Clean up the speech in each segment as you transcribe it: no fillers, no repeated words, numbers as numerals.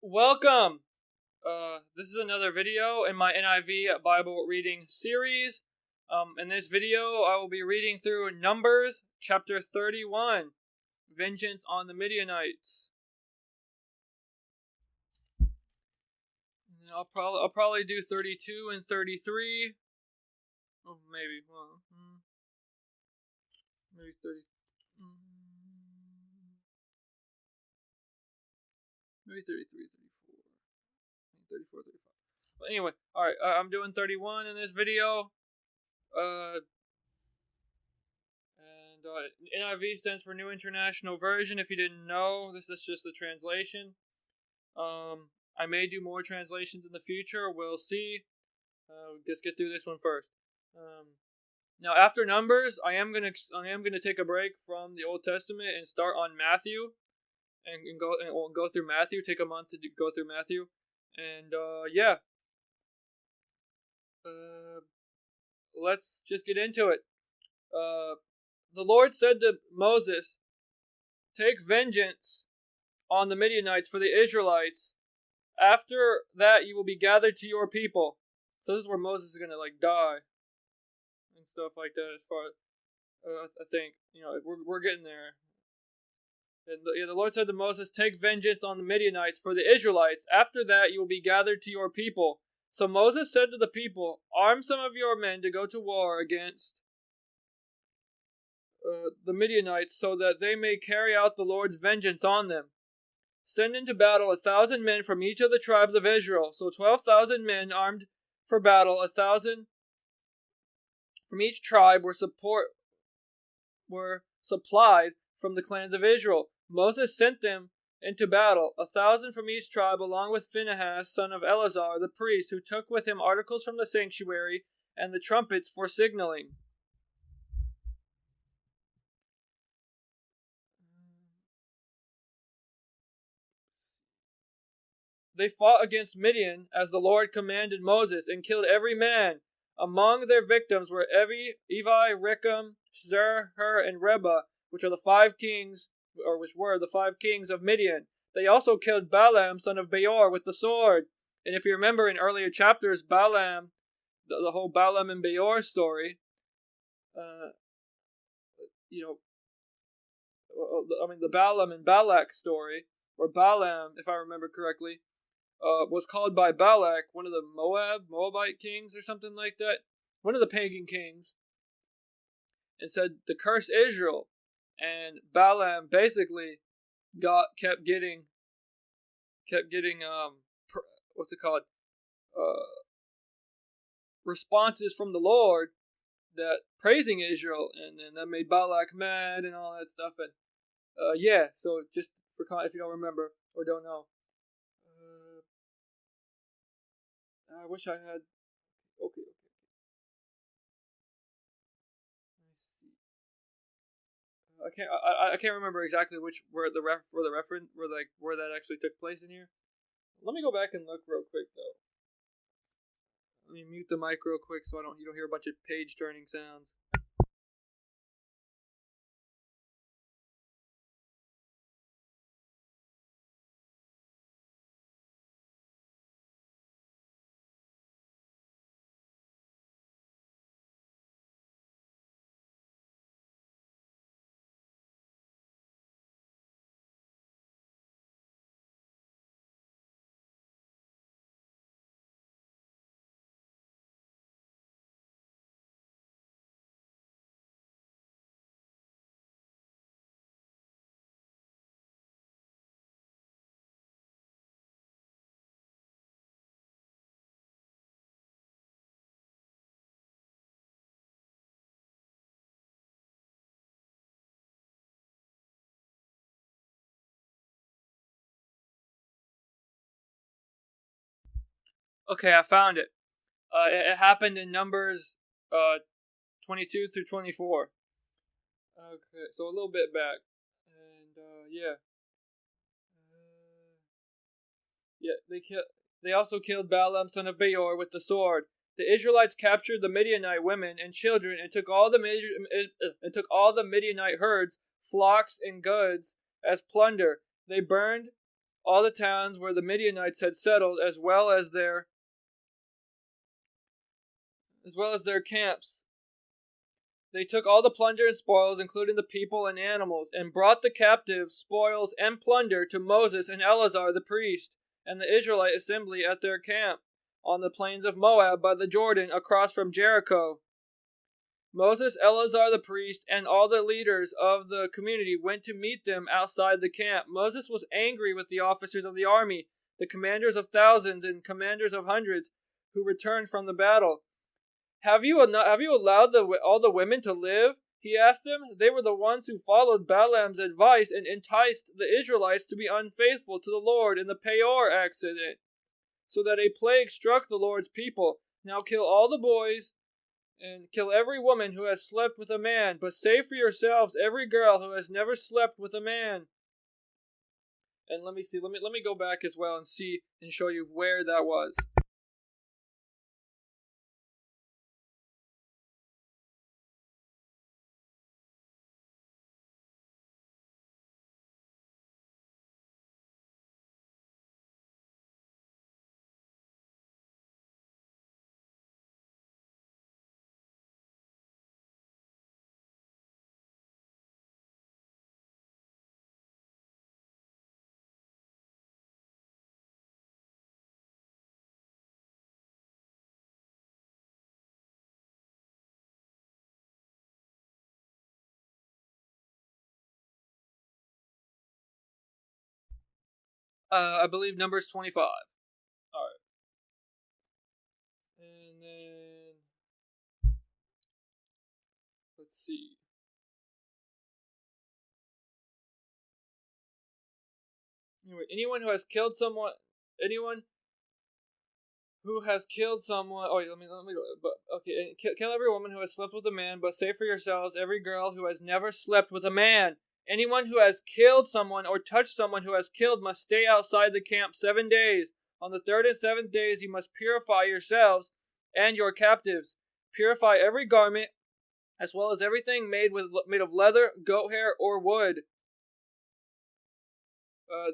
Welcome! This is another video in my NIV Bible reading series. In this video, I will be reading through Numbers chapter 31, Vengeance on the Midianites. And I'll probably do 32 and 33. Oh, maybe. Well, maybe 30. Maybe 33, 34, 35. But anyway, alright, I'm doing 31 in this video. NIV stands for New International Version. If you didn't know, this is just the translation. I may do more translations in the future. We'll see. Let's get through this one first. Now, after Numbers, I am gonna take a break from the Old Testament and start on Matthew, and we'll go through Matthew. Take a month to go through Matthew, and let's just get into it. The Lord said to Moses, "Take vengeance on the Midianites for the Israelites. After that, you will be gathered to your people." So this is where Moses is gonna die and stuff like that. As far as I think, we're getting there. And the Lord said to Moses, "Take vengeance on the Midianites for the Israelites. After that, you will be gathered to your people." So Moses said to the people, "Arm some of your men to go to war against the Midianites, so that they may carry out the Lord's vengeance on them. Send into battle 1,000 men from each of the tribes of Israel." So 12,000 men armed for battle, 1,000 from each tribe were supplied from the clans of Israel. Moses sent them into battle, 1,000 from each tribe, along with Phinehas, son of Eleazar, the priest, who took with him articles from the sanctuary and the trumpets for signaling. They fought against Midian as the Lord commanded Moses, and killed every man. Among their victims were Evi, Rechem, Zer, Hur, and Reba, which were the five kings of Midian. They also killed Balaam, son of Beor, with the sword. And if you remember in earlier chapters, Balaam, the whole Balaam and Beor story, the Balaam and Balak story, where Balaam, if I remember correctly, was called by Balak, one of the Moabite kings or something like that, one of the pagan kings, and said to curse Israel. And Balaam basically kept getting responses from the Lord that praising Israel, and then that made Balak mad and all that stuff. And so just if you don't remember or don't know. I wish I had. Okay. Let's see. I can't remember exactly where that actually took place in here. Let me go back and look real quick though. Let me mute the mic real quick so you don't hear a bunch of page turning sounds. Okay, I found it. It happened in Numbers 22 through 24. Okay, so a little bit back. And they also killed Balaam, son of Beor, with the sword. The Israelites captured the Midianite women and children and took all the Midianite herds, flocks, and goods as plunder. They burned all the towns where the Midianites had settled, as well as their camps. They took all the plunder and spoils, including the people and animals, and brought the captives, spoils, and plunder to Moses and Eleazar the priest, and the Israelite assembly at their camp on the plains of Moab by the Jordan, across from Jericho. Moses, Eleazar the priest, and all the leaders of the community went to meet them outside the camp. Moses was angry with the officers of the army, the commanders of thousands and commanders of hundreds, who returned from the battle. Have you allowed all the women to live? He asked them. They were the ones who followed Balaam's advice and enticed the Israelites to be unfaithful to the Lord in the Peor accident, so that a plague struck the Lord's people. Now kill all the boys and kill every woman who has slept with a man, but save for yourselves every girl who has never slept with a man. And let me go back as well and see and show you where that was. I believe Numbers 25. All right. And then let's see. Anyway, anyone who has killed someone. Oh, let me go. But okay, kill every woman who has slept with a man, but save for yourselves every girl who has never slept with a man. Anyone who has killed someone or touched someone who has killed must stay outside the camp 7 days. On the 3rd and 7th days you must purify yourselves and your captives. Purify every garment, as well as everything made of leather, goat hair, or wood.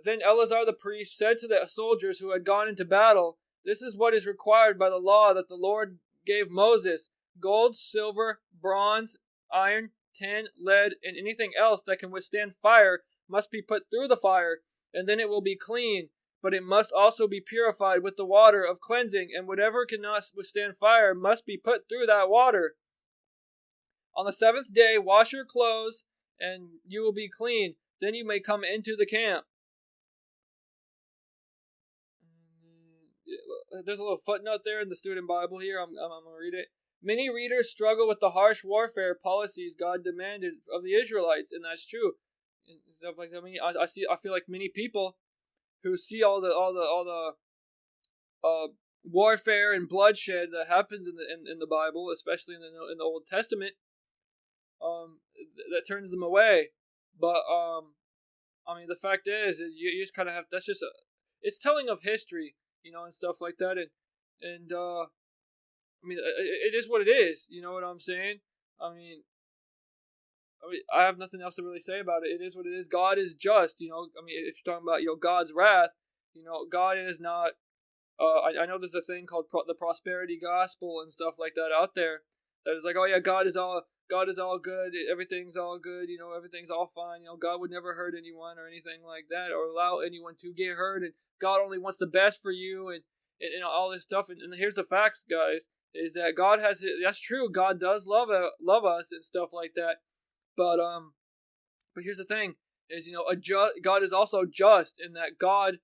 Then Eleazar the priest said to the soldiers who had gone into battle, "This is what is required by the law that the Lord gave Moses. Gold, silver, bronze, iron, tin, lead, and anything else that can withstand fire must be put through the fire, and then it will be clean. But it must also be purified with the water of cleansing, and whatever cannot withstand fire must be put through that water. On the 7th day, wash your clothes, and you will be clean. Then you may come into the camp." There's a little footnote there in the Student Bible here. I'm going to read it. Many readers struggle with the harsh warfare policies God demanded of the Israelites, and that's true. And stuff like that. I feel like many people who see all the warfare and bloodshed that happens in the Bible, especially in the Old Testament, that turns them away. But the fact is, you just kind of have. That's just it's telling of history. And stuff like that, and it is what it is. You know what I'm saying? I have nothing else to really say about it. It is what it is. God is just. If you're talking about God's wrath, God is not. I know there's a thing called the prosperity gospel and stuff like that out there that is like, oh yeah, God is all good. Everything's all good. Everything's all fine. God would never hurt anyone or anything like that, or allow anyone to get hurt. And God only wants the best for you, and all this stuff. And here's the facts, guys: is that God has. That's true. God does love us and stuff like that. But here's the thing: is God is also just in that God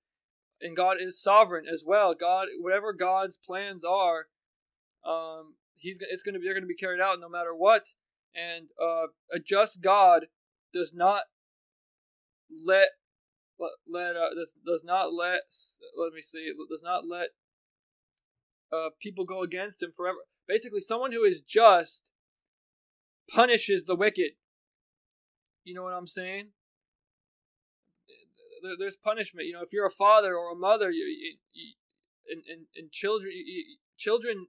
is sovereign as well. God, whatever God's plans are, they're gonna be carried out no matter what. And a just God does not let people go against him forever. Basically, someone who is just punishes the wicked. You know what I'm saying? There's punishment. If you're a father or a mother, and children,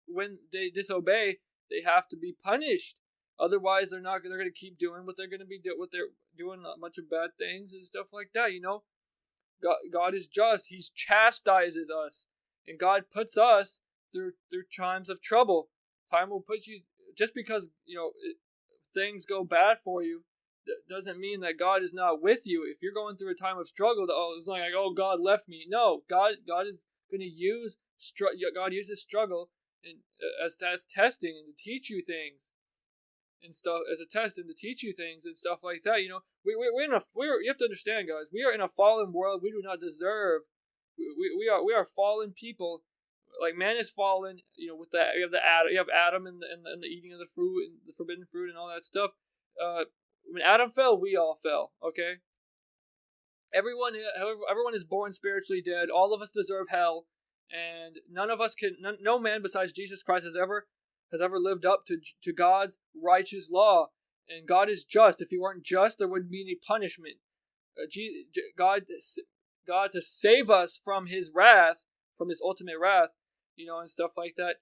when they disobey, they have to be punished. Otherwise, they're going to keep doing what they're going to be doing. What they're doing, a bunch of bad things and stuff like that. God is just. He chastises us, and God puts us through times of trouble. Time will put you, just because things go bad for you, doesn't mean that God is not with you. If you're going through a time of struggle, it's like, oh, God left me. No, God is going to use God uses struggle and as testing and to teach you things and stuff, as a test and to teach you things and stuff like that. You have to understand, guys. We are in a fallen world. We do not deserve. We are fallen people. Like, man is fallen. With that, you have Adam and the eating of the fruit and the forbidden fruit and all that stuff. When Adam fell, we all fell. Okay. Everyone is born spiritually dead. All of us deserve hell, and none of us can. No man besides Jesus Christ has ever lived up to God's righteous law. And God is just. If He weren't just, there wouldn't be any punishment. God to save us from His wrath, from His ultimate wrath, and stuff like that.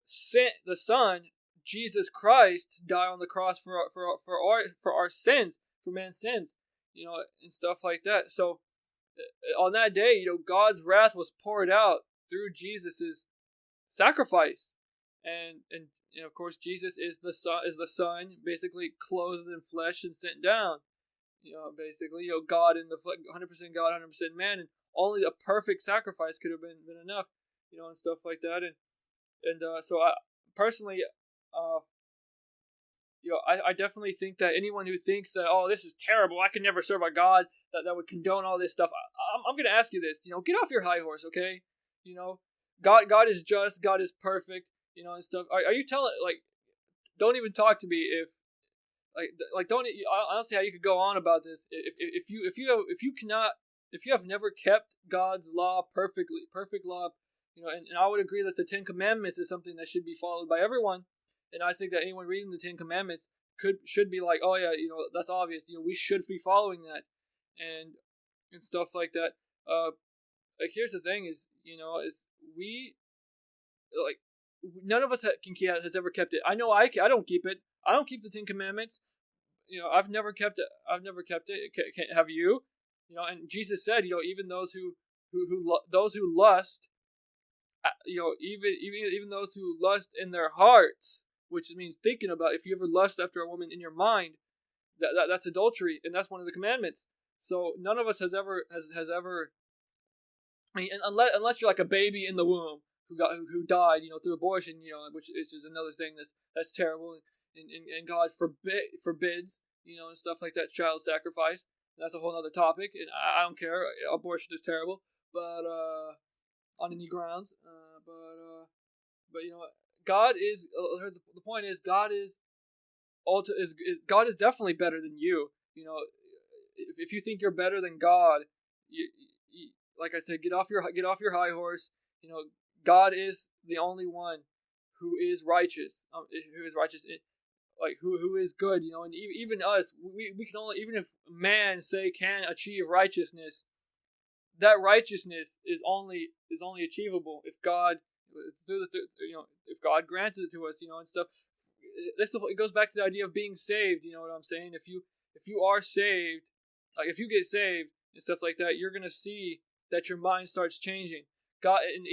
Sent the Son, Jesus Christ, to die on the cross for our sins, for man's sins, and stuff like that. So on that day, God's wrath was poured out through Jesus's sacrifice, and of course Jesus is the Son, basically clothed in flesh and sent down. Basically, God in the 100% God, 100% man, and only a perfect sacrifice could have been enough, and stuff like that. And so I personally, I definitely think that anyone who thinks that, oh, this is terrible, I could never serve a God that would condone all this stuff, I'm going to ask you this, get off your high horse, okay? God is just, God is perfect, and stuff. Are you telling, don't even talk to me if, don't, I don't see how you could go on about this if you have never kept God's law perfect law, and I would agree that the Ten Commandments is something that should be followed by everyone, and I think that anyone reading the Ten Commandments should be like, oh yeah, that's obvious, we should be following that, and stuff like that. Here's the thing is we, none of us has ever kept it. I know I don't keep it. I don't keep the Ten Commandments. I've never kept it. Have you? And Jesus said, even those who lust, even those who lust in their hearts, which means thinking about, if you ever lust after a woman in your mind, that's adultery, and that's one of the commandments. So none of us has ever. I mean, unless you're like a baby in the womb who died, through abortion, which is another thing that's terrible, and God forbids, and stuff like that, child sacrifice. That's a whole other topic, and I don't care. Abortion is terrible, but on any grounds, but God is. The point is, God is definitely better than you. If you think you're better than God, you like I said, get off your high horse. God is the only one who is righteous. Who is good. And even us, we can only, even if man can achieve righteousness, that righteousness is only achievable if God if God grants it to us, and stuff. It goes back to the idea of being saved. You know what I'm saying? If you are saved, if you get saved and stuff like that, you're gonna see that your mind starts changing. God, and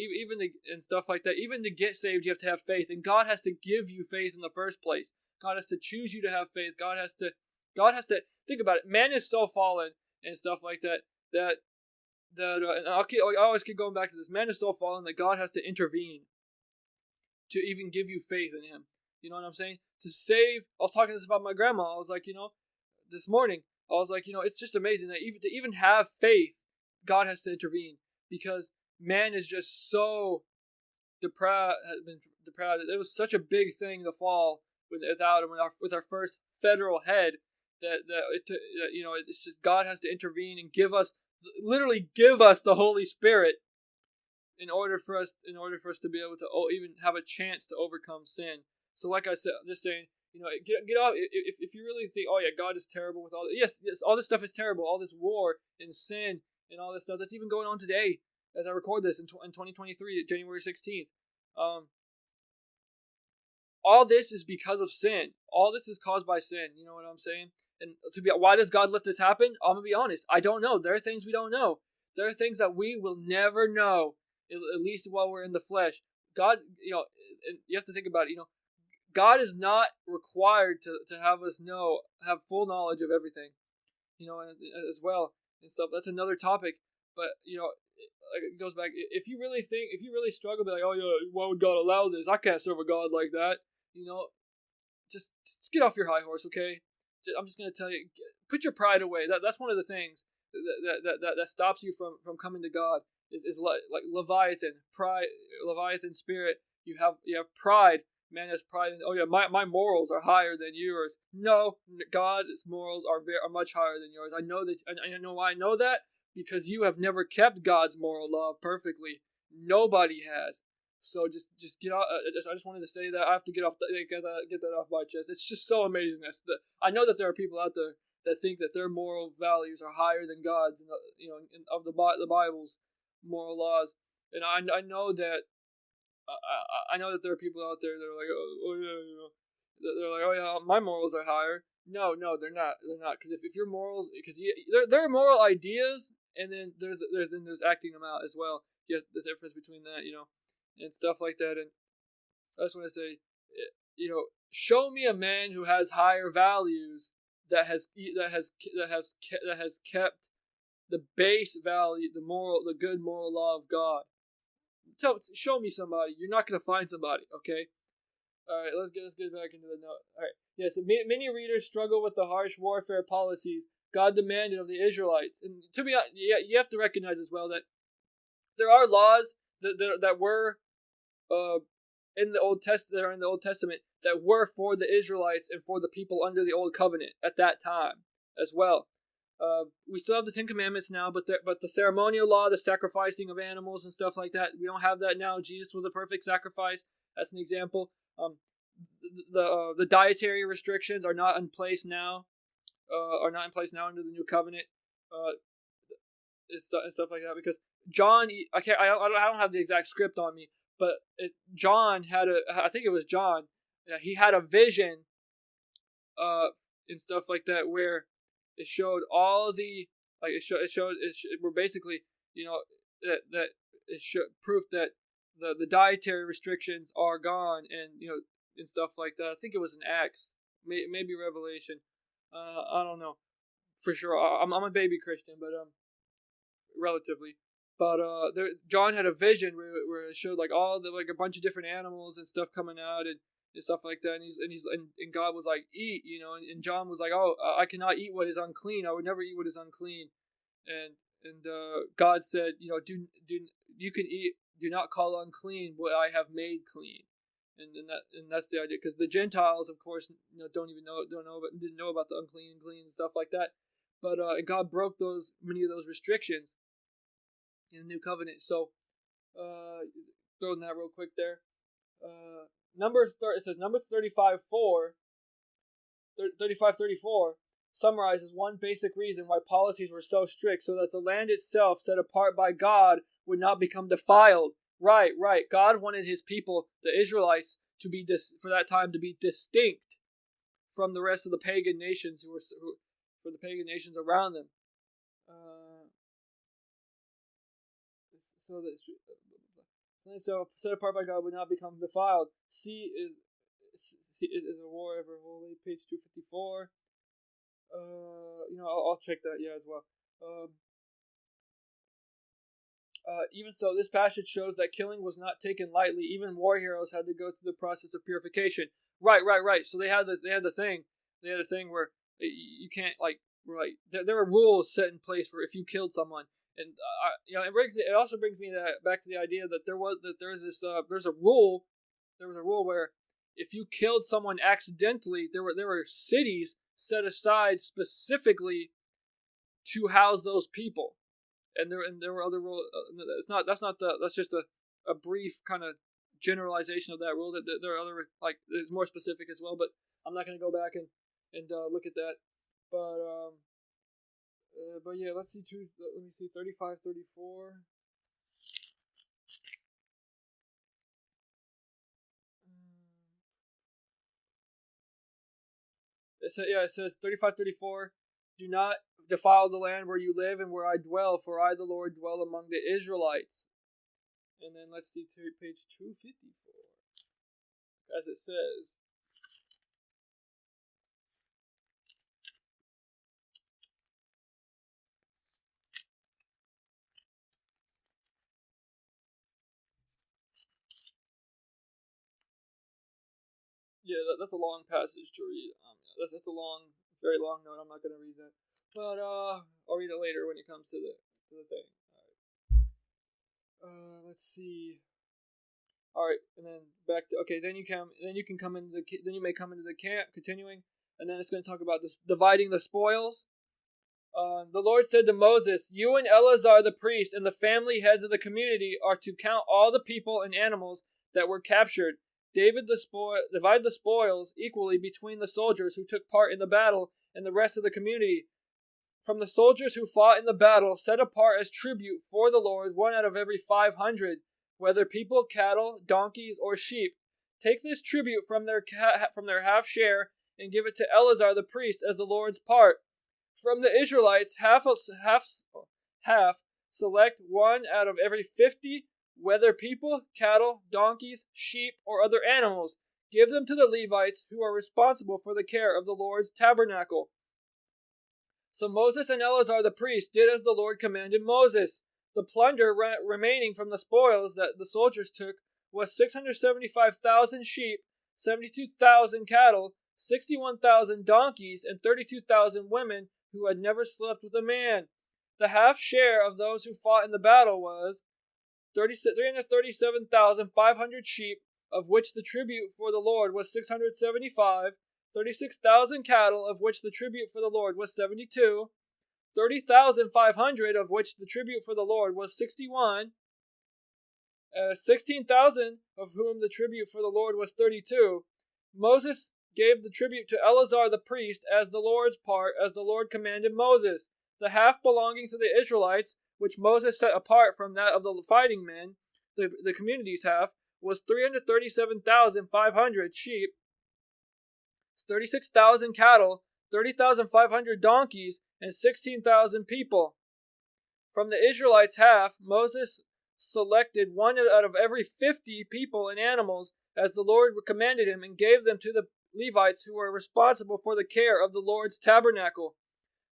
and stuff like that. Even to get saved, you have to have faith, and God has to give you faith in the first place. God has to choose you to have faith. God has to think about it. Man is so fallen and stuff like that. And I always keep going back to this. Man is so fallen that God has to intervene to even give you faith in Him. You know what I'm saying? To save. I was talking this about my grandma. I was like, this morning, I was like, it's just amazing that to even have faith, God has to intervene, because man is just so depraved. It was such a big thing to fall without him, with our first federal head. It's just God has to intervene and literally give us the Holy Spirit in order for us to be able to even have a chance to overcome sin. So, like I said, I'm just saying, get off. If you really think, oh yeah, God is terrible with all this. Yes, all this stuff is terrible. All this war and sin and all this stuff that's even going on today as I record this in 2023, January 16th. All this is because of sin. All this is caused by sin. You know what I'm saying? And why does God let this happen? I'm gonna be honest. I don't know. There are things we don't know. There are things that we will never know, at least while we're in the flesh. God, and you have to think about it, God is not required to have us have full knowledge of everything, as well and stuff. That's another topic. But, it goes back. If you really struggle, be like, oh yeah, why would God allow this? I can't serve a God like that. Just get off your high horse, okay? I'm just gonna tell you, put your pride away. That's one of the things that stops you from coming to God is like Leviathan pride, Leviathan spirit. You have pride. Man has pride in, oh yeah, my morals are higher than yours. No, God's morals are much higher than yours. I know that. I know why I know that, because you have never kept God's moral law perfectly. Nobody has. So just get off. I just wanted to say that I have to get that off my chest. It's just so amazing. I know that there are people out there that think that their moral values are higher than God's, of the Bible's moral laws. And I know that I know that there are people out there that are like, oh yeah, they're like, oh yeah, my morals are higher. No, they're not. They're not, because if your morals, because there are moral ideas, and then there's acting them out as well. You have the difference between that, and stuff like that. And I just want to say, show me a man who has higher values that has kept the base value, the good moral law of God. Show me somebody. You're not going to find somebody, okay? All right, let's get back into the note. All right, yeah. So many readers struggle with the harsh warfare policies God demanded of the Israelites, and to be honest, you have to recognize as well that there are laws that were in the Old Testament that were for the Israelites and for the people under the Old Covenant at that time as well. We still have the Ten Commandments now, but the ceremonial law, the sacrificing of animals and stuff like that, we don't have that now. Jesus was a perfect sacrifice. That's an example. The dietary restrictions are not in place now. Under the New Covenant. And stuff like that, because John, I don't have the exact script on me, but John I think it was John. He had a vision, and stuff like that, where it showed all the were basically, that it showed proof that the dietary restrictions are gone, and and stuff like that. I think it was in Acts, maybe Revelation. I don't know for sure. I'm a baby Christian, but relatively. But John had a vision where it showed like a bunch of different animals and stuff coming out, and stuff like that. And God was like, eat, and John was like, oh, I cannot eat what is unclean. I would never eat what is unclean. And God said, do you can eat. Do not call unclean what I have made clean. And that's the idea, because the Gentiles, of course, didn't know about the unclean and clean and stuff like that. But God broke many of those restrictions in the New Covenant. So, throwing that real quick there. It says Numbers 35:34 summarizes one basic reason why policies were so strict, so that the land itself, set apart by God, would not become defiled. Right. God wanted His people, the Israelites, to be for that time to be distinct from the rest of the pagan nations for the pagan nations around them. So set apart by God would not become defiled. C is a war ever holy. Page 254. I'll check that as well. Even so, this passage shows that killing was not taken lightly. Even war heroes had to go through the process of purification. Right. So they had the thing where you can't there were rules set in place for if you killed someone, and it also brings me back to the idea that there's a rule where if you killed someone accidentally, there were cities set aside specifically to house those people. And there were other rules. That's just a brief kind of generalization of that rule. That there are other there's more specific as well, but I'm not going to go back and look at that. But yeah, let's see. Let me see. 35:34. It says 35:34. Do not defile the land where you live and where I dwell, for I, the Lord, dwell among the Israelites. And then let's see to page 254, as it says. Yeah, that's a long passage to read. That's a very long note. I'm not going to read that, but I'll read it later when it comes to the thing. All right. Let's see. All right, and then back to Then you may come into the camp. Continuing, and then it's going to talk about this dividing the spoils. The Lord said to Moses, "You and Eleazar the priest and the family heads of the community are to count all the people and animals that were captured. Divide the spoils equally between the soldiers who took part in the battle and the rest of the community. From the soldiers who fought in the battle, set apart as tribute for the Lord 1 out of every 500, whether people, cattle, donkeys, or sheep. Take this tribute from their half share and give it to Eleazar the priest as the Lord's part. From the Israelites, half select 1 out of every 50, whether people, cattle, donkeys, sheep, or other animals. Give them to the Levites, who are responsible for the care of the Lord's tabernacle." So Moses and Eleazar the priest did as the Lord commanded Moses. The plunder remaining from the spoils that the soldiers took was 675,000 sheep, 72,000 cattle, 61,000 donkeys, and 32,000 women who had never slept with a man. The half share of those who fought in the battle was 337,500 sheep, of which the tribute for the Lord was 675, 36,000 cattle, of which the tribute for the Lord was 72, 30,500, of which the tribute for the Lord was 61, 16,000, of whom the tribute for the Lord was 32. Moses gave the tribute to Eleazar the priest as the Lord's part, as the Lord commanded Moses. The half belonging to the Israelites, which Moses set apart from that of the fighting men, the community's half, was 337,500 sheep, 36,000 cattle, 30,500 donkeys, and 16,000 people. From the Israelites' half, Moses selected 1 out of every 50 people and animals, as the Lord commanded him, and gave them to the Levites, who were responsible for the care of the Lord's tabernacle.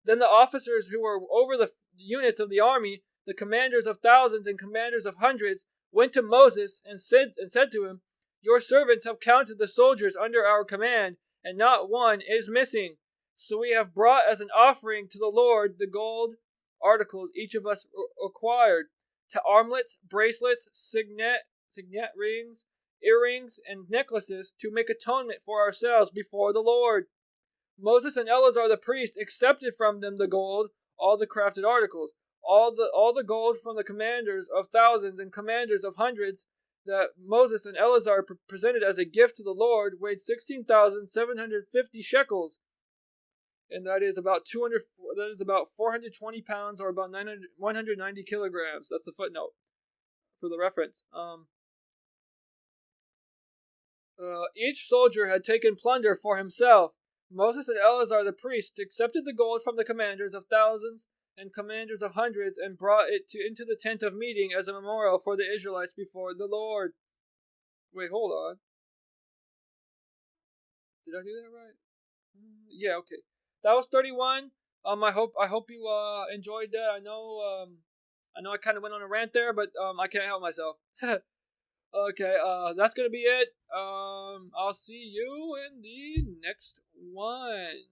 Then the officers who were over the units of the army, the commanders of thousands and commanders of hundreds, went to Moses and said to him, "Your servants have counted the soldiers under our command, and not one is missing. So we have brought as an offering to the Lord the gold articles each of us acquired, to armlets, bracelets, signet rings, earrings, and necklaces, to make atonement for ourselves before the Lord." Moses and Eleazar the priest accepted from them the gold, all the crafted articles, all the gold from the commanders of thousands and commanders of hundreds that Moses and Eleazar presented as a gift to the Lord, weighed 16,750 shekels, and that is about 420 pounds, or about 190 kilograms. That's the footnote for the reference. Each soldier had taken plunder for himself. Moses and Eleazar the priest accepted the gold from the commanders of thousands and commanders of hundreds and brought it into the tent of meeting as a memorial for the Israelites before the Lord. Wait, hold on. Did I do that right? Yeah, okay. That was 31. I hope you enjoyed that. I know I kind of went on a rant there, but I can't help myself. Okay, that's gonna be it. I'll see you in the next one.